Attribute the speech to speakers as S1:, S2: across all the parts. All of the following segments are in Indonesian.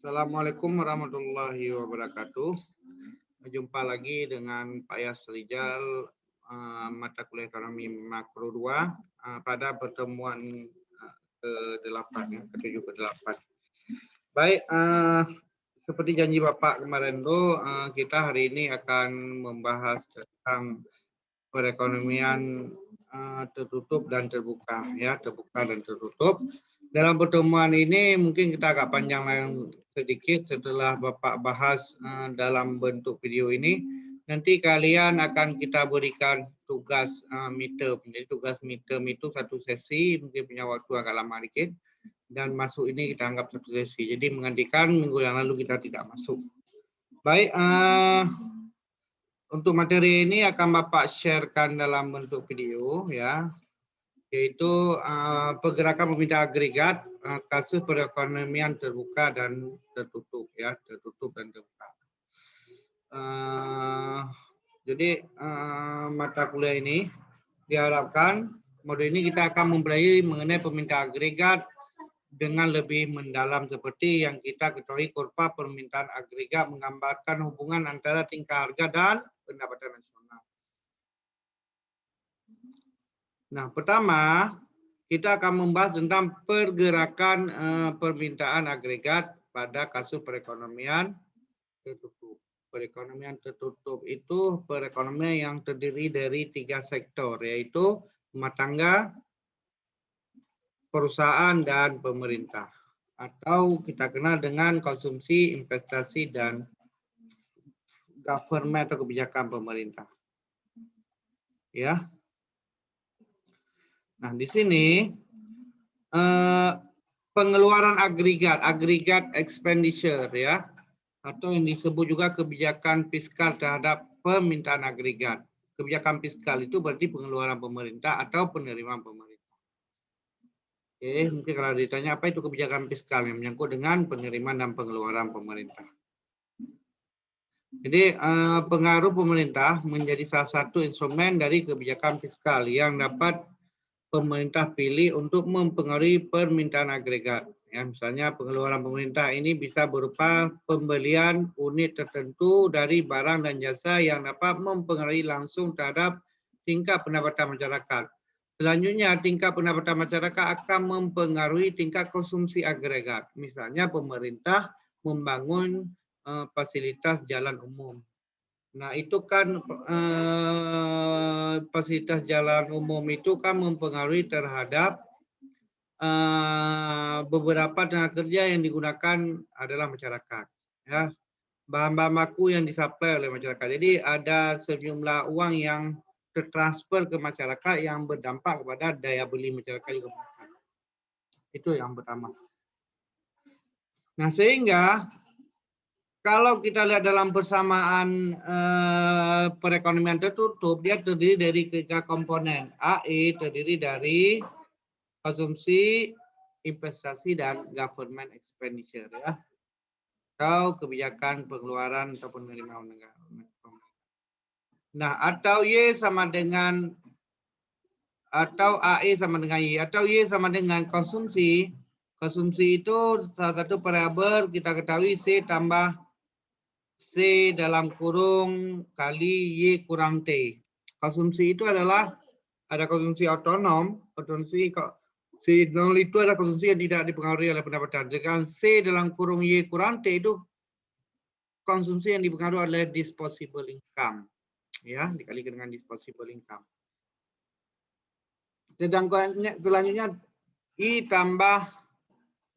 S1: Assalamualaikum warahmatullahi wabarakatuh. Jumpa lagi dengan Pak Yas Rijal, mata kuliah ekonomi makro 2 pada pertemuan ke-8 ya, ke-7 ke-8. Baik, seperti janji Bapak kemarin tuh, kita hari ini akan membahas tentang perekonomian tertutup dan terbuka ya, terbuka dan tertutup. Dalam pertemuan ini mungkin kita agak panjang sedikit setelah Bapak bahas dalam bentuk video ini. Nanti kalian akan kita berikan tugas midterm. Jadi tugas midterm itu satu sesi, mungkin punya waktu agak lama dikit. Dan masuk ini kita anggap satu sesi. Jadi menggantikan minggu yang lalu kita tidak masuk. Baik, untuk materi ini akan Bapak sharekan dalam bentuk video ya, yaitu pergerakan pemindah agregat kasus perekonomian terbuka dan tertutup ya, tertutup dan terbuka. Jadi mata kuliah ini diharapkan modul ini kita akan mempelajari mengenai pemindah agregat dengan lebih mendalam seperti yang kita ketahui kurva permintaan agregat menggambarkan hubungan antara tingkat harga dan pendapatan nasional. Nah, pertama kita akan membahas tentang pergerakan permintaan agregat pada kasus perekonomian tertutup. Perekonomian tertutup itu perekonomian yang terdiri dari 3 sektor, yaitu rumah tangga, perusahaan, dan pemerintah. Atau kita kenal dengan konsumsi, investasi, dan government atau kebijakan pemerintah. Ya. Nah, di sini pengeluaran agregat expenditure ya, atau yang disebut juga kebijakan fiskal terhadap permintaan agregat. Kebijakan fiskal itu berarti pengeluaran pemerintah atau penerimaan pemerintah. Oke, mungkin kalau ditanya apa itu kebijakan fiskal yang menyangkut dengan penerimaan dan pengeluaran pemerintah. Jadi pengaruh pemerintah menjadi salah satu instrumen dari kebijakan fiskal yang dapat pemerintah pilih untuk mempengaruhi permintaan agregat. Ya, misalnya pengeluaran pemerintah ini bisa berupa pembelian unit tertentu dari barang dan jasa yang dapat mempengaruhi langsung terhadap tingkat pendapatan masyarakat. Selanjutnya, tingkat pendapatan masyarakat akan mempengaruhi tingkat konsumsi agregat. Misalnya pemerintah membangun fasilitas jalan umum. Nah, itu kan fasilitas jalan umum itu kan mempengaruhi terhadap beberapa tenaga kerja yang digunakan adalah masyarakat. Ya, bahan-bahan baku yang disuplai oleh masyarakat. Jadi ada sejumlah uang yang tertransfer ke masyarakat yang berdampak kepada daya beli masyarakat juga. Itu yang pertama. Nah, sehingga kalau kita lihat dalam persamaan perekonomian tertutup, dia terdiri dari 3 komponen. AE terdiri dari konsumsi, investasi, dan government expenditure ya. Atau kebijakan pengeluaran atau penerimaan negara. Nah, atau Y sama dengan atau AE sama dengan Y, atau Y sama dengan konsumsi. Konsumsi itu salah satu variabel kita ketahui C tambah C dalam kurung kali Y kurang T. Konsumsi itu adalah ada konsumsi otonom, konsumsi C0 itu adalah konsumsi yang tidak dipengaruhi oleh pendapatan. Dengan C dalam kurung Y kurang T itu konsumsi yang dipengaruhi oleh disposable income. Ya, dikalikan dengan disposable income. Sedangkan selanjutnya I tambah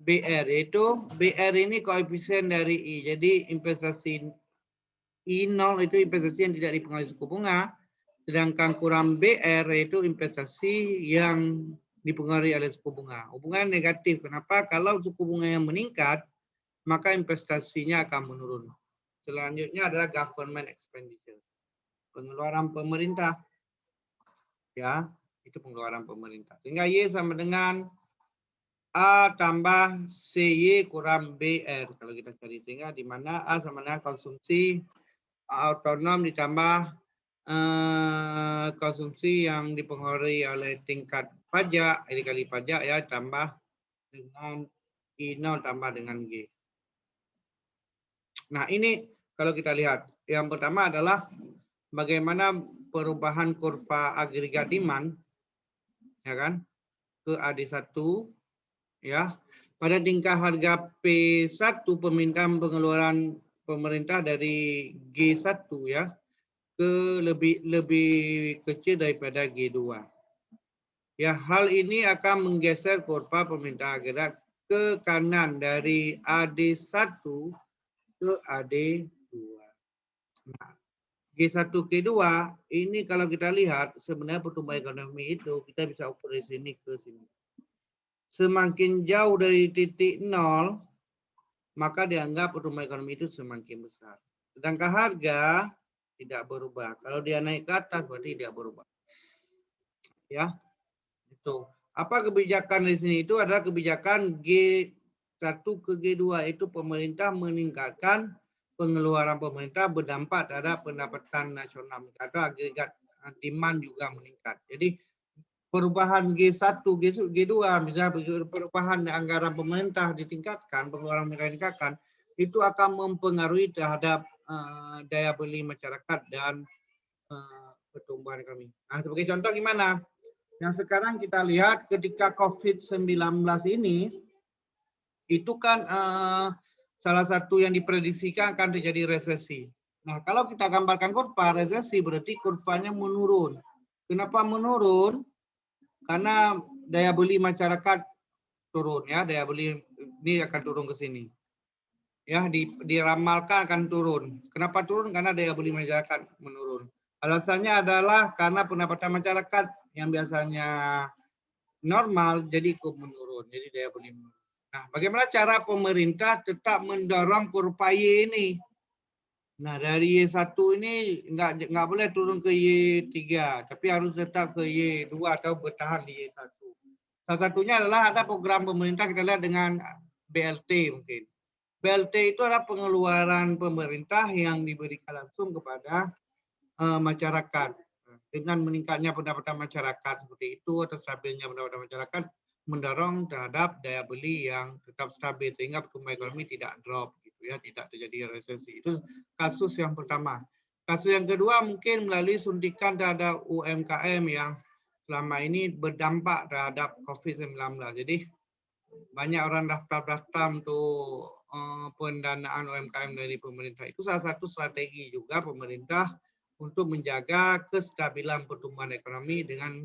S1: BR, yaitu BR ini koefisien dari I. Jadi investasi I0 itu investasi yang tidak dipengaruhi suku bunga, sedangkan kurang BR yaitu investasi yang dipengaruhi oleh suku bunga. Hubungan negatif. Kenapa? Kalau suku bunga yang meningkat, maka investasinya akan menurun. Selanjutnya adalah government expenditure. Pengeluaran pemerintah. Ya, itu pengeluaran pemerintah. Sehingga Y sama dengan A tambah CY kurang BR kalau kita cari, sehingga di mana A sama dengan konsumsi otonom ditambah konsumsi yang dipengaruhi oleh tingkat pajak, dikali pajak ya, tambah dengan I0 tambah dengan G. Nah, ini kalau kita lihat, yang pertama adalah bagaimana perubahan kurva agregat demand, ya kan, ke AD1, ya. Pada tingkat harga P1 permintaan pengeluaran pemerintah dari G1 ya ke lebih kecil daripada G2. Ya, hal ini akan menggeser kurva permintaan agregat ke kanan dari AD1 ke AD2. Nah, G1 G2 ini kalau kita lihat sebenarnya pertumbuhan ekonomi itu kita bisa ukur dari sini ke sini. Semakin jauh dari titik nol, maka dianggap pertumbuhan ekonomi itu semakin besar. Sedangkan harga tidak berubah. Kalau dia naik ke atas berarti tidak berubah. Ya, itu. Apa kebijakan di sini itu adalah kebijakan G1 ke G2 itu pemerintah meningkatkan pengeluaran pemerintah berdampak terhadap pendapatan nasional atau agregat demand juga meningkat. Jadi perubahan G1, G2, misalnya perubahan anggaran pemerintah ditingkatkan, pengeluaran pemerintah ditingkatkan, itu akan mempengaruhi terhadap daya beli masyarakat dan pertumbuhan ekonomi. Nah, sebagai contoh gimana? Yang sekarang kita lihat ketika COVID-19 ini, itu kan salah satu yang diprediksikan akan terjadi resesi. Nah, kalau kita gambarkan kurva resesi berarti kurvanya menurun. Kenapa menurun? Karena daya beli masyarakat turun ya, daya beli ini akan turun ke sini. Ya, diramalkan akan turun. Kenapa turun? Karena daya beli masyarakat menurun. Alasannya adalah karena pendapatan masyarakat yang biasanya normal jadi ikut menurun, jadi daya beli menurun. Nah, bagaimana cara pemerintah tetap mendorong kurva Y ini? Nah, dari Y1 ini nggak boleh turun ke Y3, tapi harus tetap ke Y2 atau bertahan di Y1. Salah satunya adalah ada program pemerintah kita lihat dengan BLT mungkin. BLT itu adalah pengeluaran pemerintah yang diberikan langsung kepada masyarakat. Dengan meningkatnya pendapatan masyarakat seperti itu atau stabilnya pendapatan masyarakat mendorong terhadap daya beli yang tetap stabil sehingga pertumbuhan ekonomi tidak drop gitu ya, tidak terjadi resesi. Itu kasus yang pertama. Kasus yang kedua mungkin melalui suntikan terhadap UMKM yang selama ini berdampak terhadap COVID-19. Jadi banyak orang daftar-daftar untuk pendanaan UMKM dari pemerintah. Itu salah satu strategi juga pemerintah untuk menjaga kestabilan pertumbuhan ekonomi dengan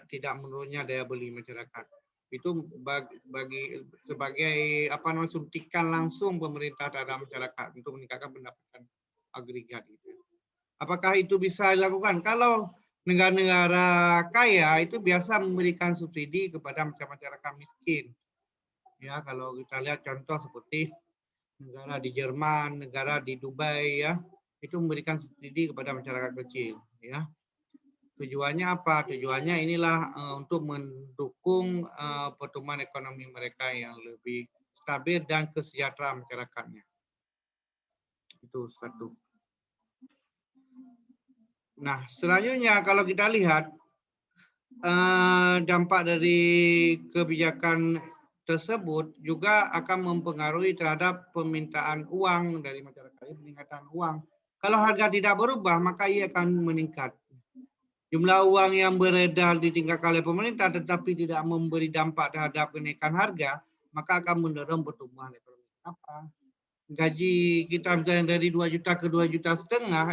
S1: tidak menurunnya daya beli masyarakat. Itu sebagai apa namanya suntikan langsung pemerintah terhadap masyarakat untuk meningkatkan pendapatan agregat itu. Apakah itu bisa dilakukan? Kalau negara-negara kaya itu biasa memberikan subsidi kepada masyarakat miskin. Ya, kalau kita lihat contoh seperti negara di Jerman, negara di Dubai ya, itu memberikan subsidi kepada masyarakat kecil ya. Tujuannya apa? Tujuannya inilah untuk mendukung pertumbuhan ekonomi mereka yang lebih stabil dan kesejahteraan masyarakatnya. Itu satu. Nah, selanjutnya kalau kita lihat dampak dari kebijakan tersebut juga akan mempengaruhi terhadap permintaan uang dari masyarakat, peningkatan uang. Kalau harga tidak berubah, maka ia akan meningkat. Jumlah uang yang beredar ditingkatkan oleh pemerintah tetapi tidak memberi dampak terhadap kenaikan harga, maka akan mendorong pertumbuhan ekonomi. Apa? Gaji kita misalnya dari 2 juta ke 2,5 juta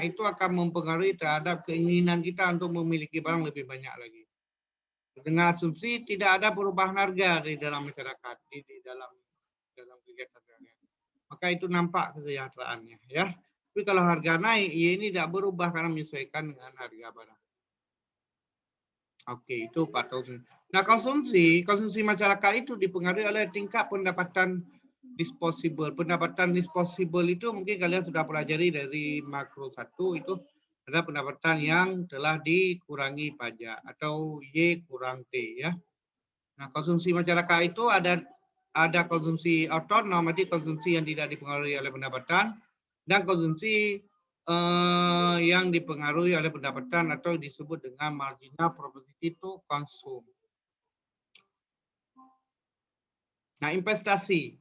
S1: itu akan mempengaruhi terhadap keinginan kita untuk memiliki barang lebih banyak lagi. Dengan asumsi tidak ada perubahan harga di dalam masyarakat, di dalam kegiatan sehari-hari. Maka itu nampak kesejahteraannya ya. Tapi kalau harga naik, ya ini tidak berubah karena menyesuaikan dengan harga barang. Oke, itu Pak Taufik. Nah, konsumsi masyarakat itu dipengaruhi oleh tingkat pendapatan disposable. Pendapatan disposable itu mungkin kalian sudah pelajari dari makro 1 itu adalah pendapatan yang telah dikurangi pajak atau Y kurang T ya. Nah, konsumsi masyarakat itu ada konsumsi otonom, arti konsumsi yang tidak dipengaruhi oleh pendapatan, dan konsumsi yang dipengaruhi oleh pendapatan atau disebut dengan marginal propensity to consume. Nah, investasi.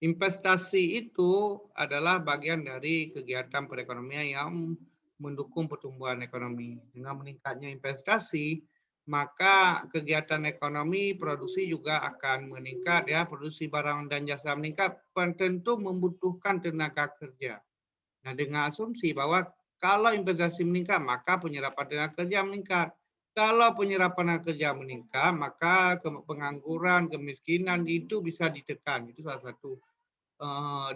S1: Investasi itu adalah bagian dari kegiatan perekonomian yang mendukung pertumbuhan ekonomi. Dengan meningkatnya investasi, maka kegiatan ekonomi produksi juga akan meningkat ya, produksi barang dan jasa meningkat, tentu membutuhkan tenaga kerja. Nah, dengan asumsi bahwa kalau investasi meningkat, maka penyerapan tenaga kerja meningkat. Kalau penyerapan tenaga kerja meningkat, maka pengangguran, kemiskinan itu bisa ditekan. Itu salah satu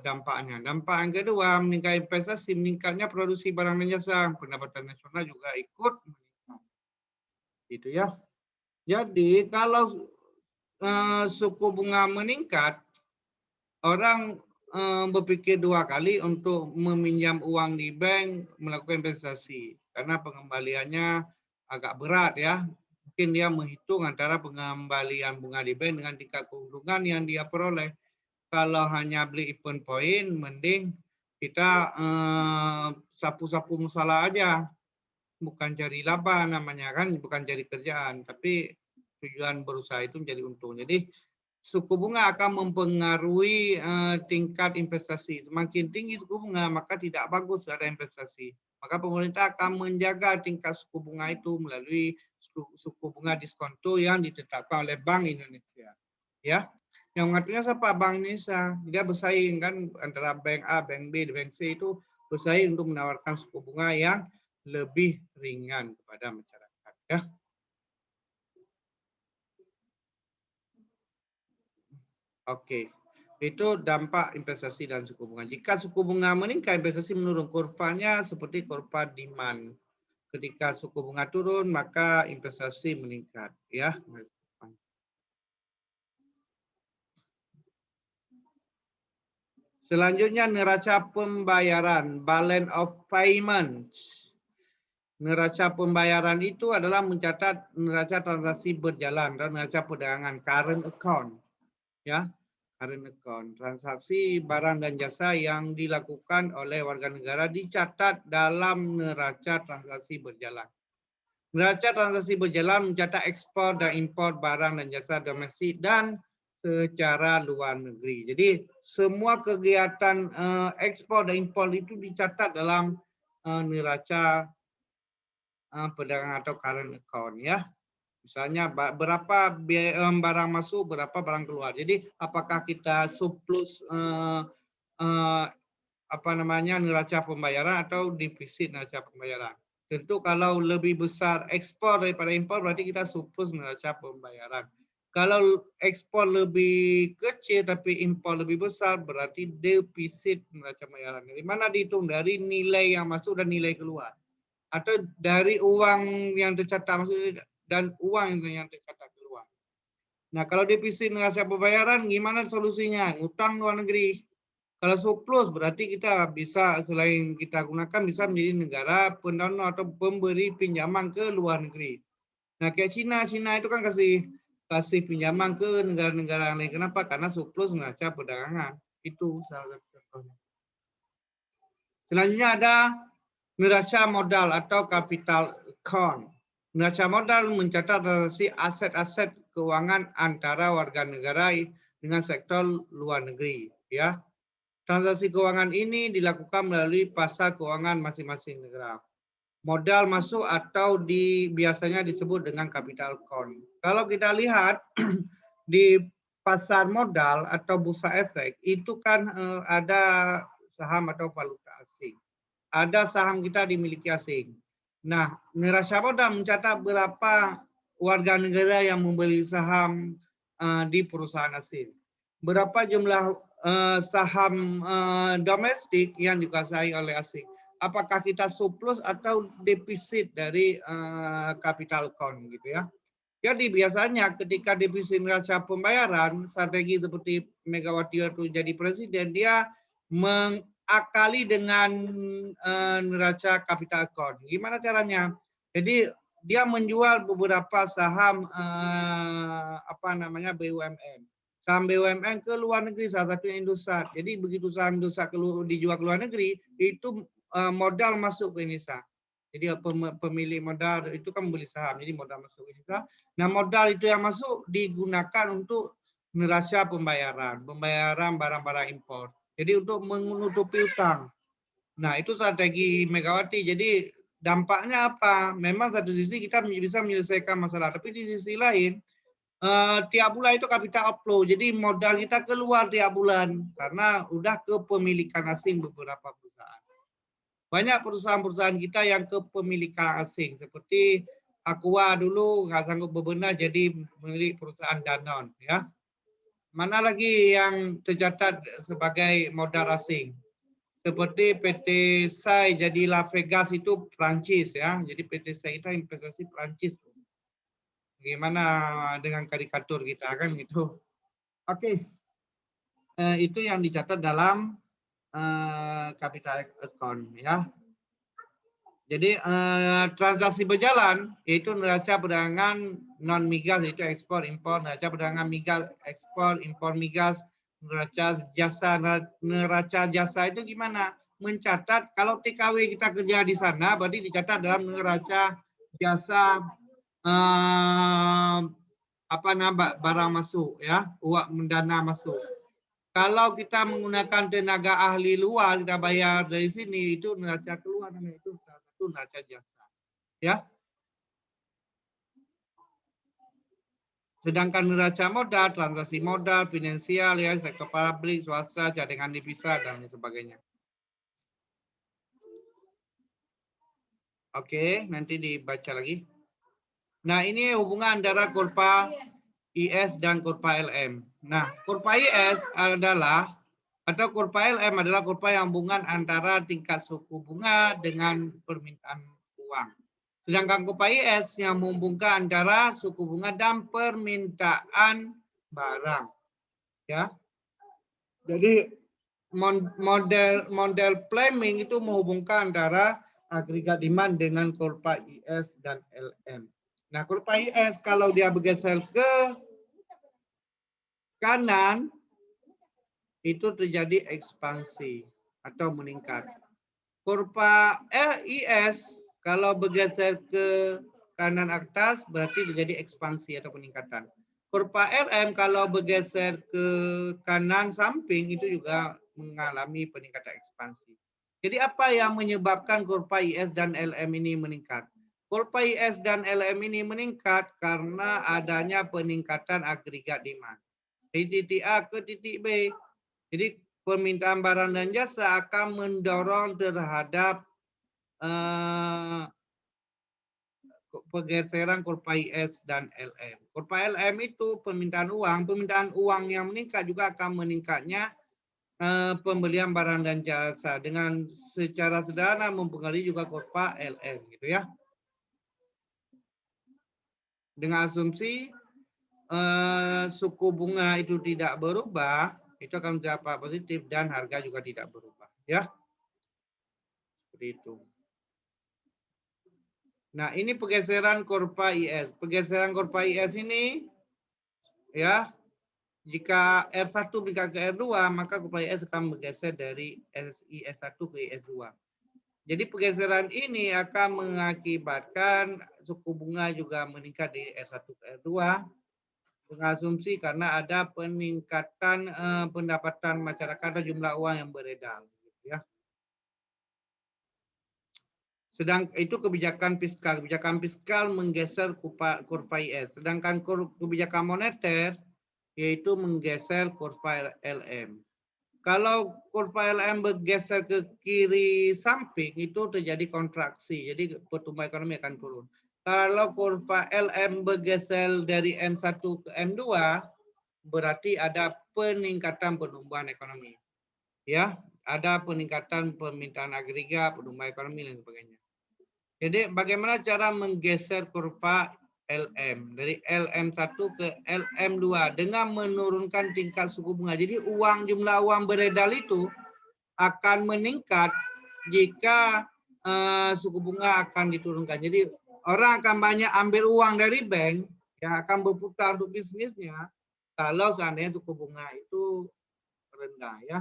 S1: dampaknya. Dampak yang kedua, meningkat investasi, meningkatnya produksi barang dan jasa, pendapatan nasional juga ikut meningkat. Gitu ya. Jadi kalau suku bunga meningkat, orang berpikir dua kali untuk meminjam uang di bank, melakukan investasi. Karena pengembaliannya agak berat ya. Mungkin dia menghitung antara pengembalian bunga di bank dengan tingkat keuntungan yang dia peroleh. Kalau hanya beli event point, mending kita sapu-sapu masalah aja. Bukan cari laba namanya kan, bukan cari kerjaan. Tapi tujuan berusaha itu menjadi untung. Jadi suku bunga akan mempengaruhi tingkat investasi. Semakin tinggi suku bunga, maka tidak bagus ada investasi. Maka pemerintah akan menjaga tingkat suku bunga itu melalui suku bunga diskonto yang ditetapkan oleh Bank Indonesia. Ya, yang mengaturnya siapa? Bank Indonesia. Dia bersaing kan antara bank A, bank B, bank C itu bersaing untuk menawarkan suku bunga yang lebih ringan kepada masyarakat. Ya. Oke, itu dampak investasi dan suku bunga. Jika suku bunga meningkat, investasi menurun. Kurvanya seperti kurva demand. Ketika suku bunga turun, maka investasi meningkat. Ya. Selanjutnya neraca pembayaran, balance of payment. Neraca pembayaran itu adalah mencatat neraca transaksi berjalan dan neraca perdagangan, current account. Ya, current account. Transaksi barang dan jasa yang dilakukan oleh warga negara dicatat dalam neraca transaksi berjalan. Neraca transaksi berjalan mencatat ekspor dan impor barang dan jasa domestik dan secara luar negeri. Jadi semua kegiatan ekspor dan impor itu dicatat dalam neraca perdagangan atau current account ya. Misalnya berapa barang masuk, berapa barang keluar. Jadi apakah kita surplus apa namanya neraca pembayaran atau defisit neraca pembayaran. Tentu kalau lebih besar ekspor daripada impor berarti kita surplus neraca pembayaran. Kalau ekspor lebih kecil tapi impor lebih besar berarti defisit neraca pembayaran. Dari mana dihitung? Dari nilai yang masuk dan nilai keluar. Atau dari uang yang tercatat masuk dan uang yang tercatat keluar. Nah, kalau defisit neraca pembayaran gimana solusinya? Utang luar negeri. Kalau surplus berarti kita bisa selain kita gunakan bisa menjadi negara pendonor atau pemberi pinjaman ke luar negeri. Nah, kayak Cina, Cina itu kan kasih pinjaman ke negara-negara lain. Kenapa? Karena surplus neraca perdagangan. Itu salah satu contohnya. Selanjutnya ada neraca modal atau capital account. Neraca modal mencatat transaksi aset-aset keuangan antara warga negara dengan sektor luar negeri. Ya, transaksi keuangan ini dilakukan melalui pasar keuangan masing-masing negara. Modal masuk atau biasanya disebut dengan capital account. Kalau kita lihat di pasar modal atau bursa efek itu kan ada saham atau valuta asing. Ada saham kita dimiliki asing. Nah, neraca modal mencatat berapa warga negara yang membeli saham di perusahaan asing. Berapa jumlah saham domestik yang dikuasai oleh asing. Apakah kita surplus atau defisit dari capital account gitu ya. Jadi biasanya ketika defisit neraca pembayaran, strategi seperti Megawati waktu jadi presiden, dia mengakali dengan neraca capital account. Gimana caranya? Jadi dia menjual beberapa saham apa namanya BUMN. Saham BUMN ke luar negeri, salah satunya Indosat. Jadi begitu saham Indosat dijual ke luar negeri, itu modal masuk ke Indonesia. Jadi pemilik modal itu kan membeli saham, jadi modal masuk ke Indonesia. Nah modal itu yang masuk digunakan untuk neraca pembayaran barang-barang impor. Jadi untuk menutupi utang. Nah, itu strategi Megawati. Jadi dampaknya apa? Memang satu sisi kita bisa menyelesaikan masalah, tapi di sisi lain tiap bulan itu capital outflow. Jadi modal kita keluar tiap bulan karena udah kepemilikan asing beberapa perusahaan. Banyak perusahaan-perusahaan kita yang kepemilikan asing seperti Aqua dulu nggak sanggup bebenah jadi milik perusahaan Danone ya. Mana lagi yang tercatat sebagai modal asing? Seperti PT SAI jadi La Vegas itu Prancis ya. Jadi PT SAI itu investasi Prancis. Bagaimana dengan karikatur kita kan gitu. Oke. Itu yang dicatat dalam capital account ya. Jadi transaksi berjalan yaitu neraca perdagangan non migas yaitu ekspor impor, neraca perdagangan migas ekspor impor migas, neraca jasa itu gimana? Mencatat kalau TKW kita kerja di sana berarti dicatat dalam neraca jasa apa nama barang masuk ya, uang dana masuk. Kalau kita menggunakan tenaga ahli luar, kita bayar dari sini, itu neraca keluar, itu salah satu neraca jasa. Ya. Sedangkan neraca modal, transaksi modal, finansial, ya, sektor publik, swasta, cadangan devisa, dan sebagainya. Oke, nanti dibaca lagi. Nah, ini hubungan antara kurva IS dan kurva LM. Nah, kurva IS adalah atau kurva LM adalah kurva yang hubungan antara tingkat suku bunga dengan permintaan uang. Sedangkan kurva IS yang menghubungkan antara suku bunga dan permintaan barang. Ya. Jadi model Fleming itu menghubungkan antara agregat demand dengan kurva IS dan LM. Nah, kurva IS kalau dia bergeser ke kanan itu terjadi ekspansi atau meningkat. Kurva LIS kalau bergeser ke kanan atas berarti terjadi ekspansi atau peningkatan. Kurva LM kalau bergeser ke kanan samping itu juga mengalami peningkatan ekspansi. Jadi apa yang menyebabkan kurva IS dan LM ini meningkat? Kurva IS dan LM ini meningkat karena adanya peningkatan agregat demand. Dari titik A ke titik B. Jadi permintaan barang dan jasa akan mendorong terhadap pergeseran kurva IS dan LM. Kurva LM itu permintaan uang yang meningkat juga akan meningkatnya pembelian barang dan jasa dengan secara sederhana mempengaruhi juga kurva LM gitu ya. Dengan asumsi suku bunga itu tidak berubah, itu akan mencapai positif dan harga juga tidak berubah ya. Seperti itu. Nah, ini pergeseran kurva IS. Pergeseran kurva IS ini ya, jika R1 meningkat ke R2, maka kurva IS akan bergeser dari IS1 ke IS2. Jadi pergeseran ini akan mengakibatkan suku bunga juga meningkat di R1 ke R2 dengan asumsi karena ada peningkatan pendapatan masyarakat atau jumlah uang yang beredar ya. Sedang itu kebijakan fiskal. Kebijakan fiskal menggeser kurva IS. Sedangkan kebijakan moneter yaitu menggeser kurva LM. Kalau kurva LM bergeser ke kiri samping itu terjadi kontraksi. Jadi pertumbuhan ekonomi akan turun. Kalau kurva LM bergeser dari M1 ke M2 berarti ada peningkatan pertumbuhan ekonomi. Ya, ada peningkatan permintaan agregat, pertumbuhan ekonomi dan sebagainya. Jadi bagaimana cara menggeser kurva LM dari LM1 ke LM2 dengan menurunkan tingkat suku bunga. Jadi jumlah uang beredar itu akan meningkat jika suku bunga akan diturunkan. Jadi orang akan banyak ambil uang dari bank yang akan berputar untuk bisnisnya kalau seandainya suku bunga itu rendah ya.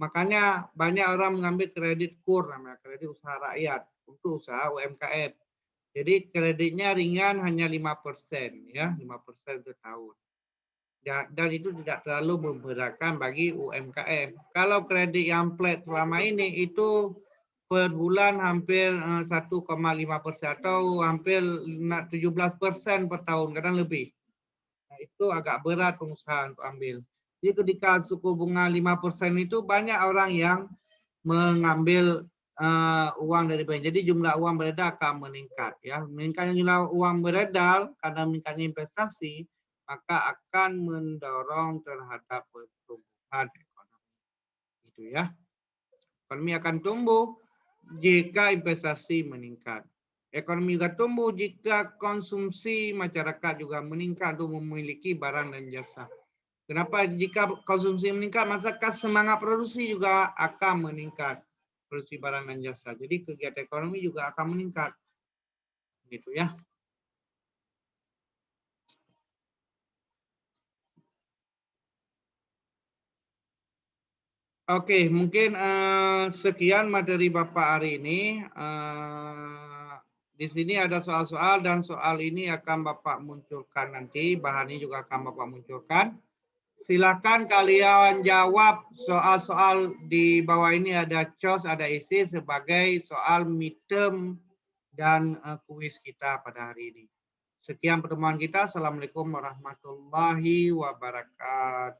S1: Makanya banyak orang mengambil kredit KUR namanya kredit usaha rakyat untuk usaha UMKM. Jadi kreditnya ringan hanya 5% ya, 5% setahun. dan itu tidak terlalu memberatkan bagi UMKM. Kalau kredit yang flat selama ini itu per bulan hampir 1,5% atau hampir 17% per tahun, kadang lebih. Nah, itu agak berat pengusaha untuk ambil. Jadi ketika suku bunga 5% itu banyak orang yang mengambil uang dari bank. Jadi jumlah uang beredar akan meningkat ya. Meningkatnya jumlah uang beredar karena meningkatnya investasi, maka akan mendorong terhadap pertumbuhan ekonomi. Gitu ya. Ekonomi akan tumbuh jika investasi meningkat. Ekonomi juga tumbuh jika konsumsi masyarakat juga meningkat untuk memiliki barang dan jasa. Kenapa? Jika konsumsi meningkat, maka semangat produksi juga akan meningkat. Produksi barang dan jasa. Jadi kegiatan ekonomi juga akan meningkat. Gitu ya. Oke, mungkin sekian materi Bapak hari ini. Di sini ada soal-soal dan soal ini akan Bapak munculkan nanti. Bahannya juga akan Bapak munculkan. Silakan kalian jawab soal-soal di bawah ini, ada COS, ada isi sebagai soal midterm dan kuis kita pada hari ini. Sekian pertemuan kita. Assalamualaikum warahmatullahi wabarakatuh.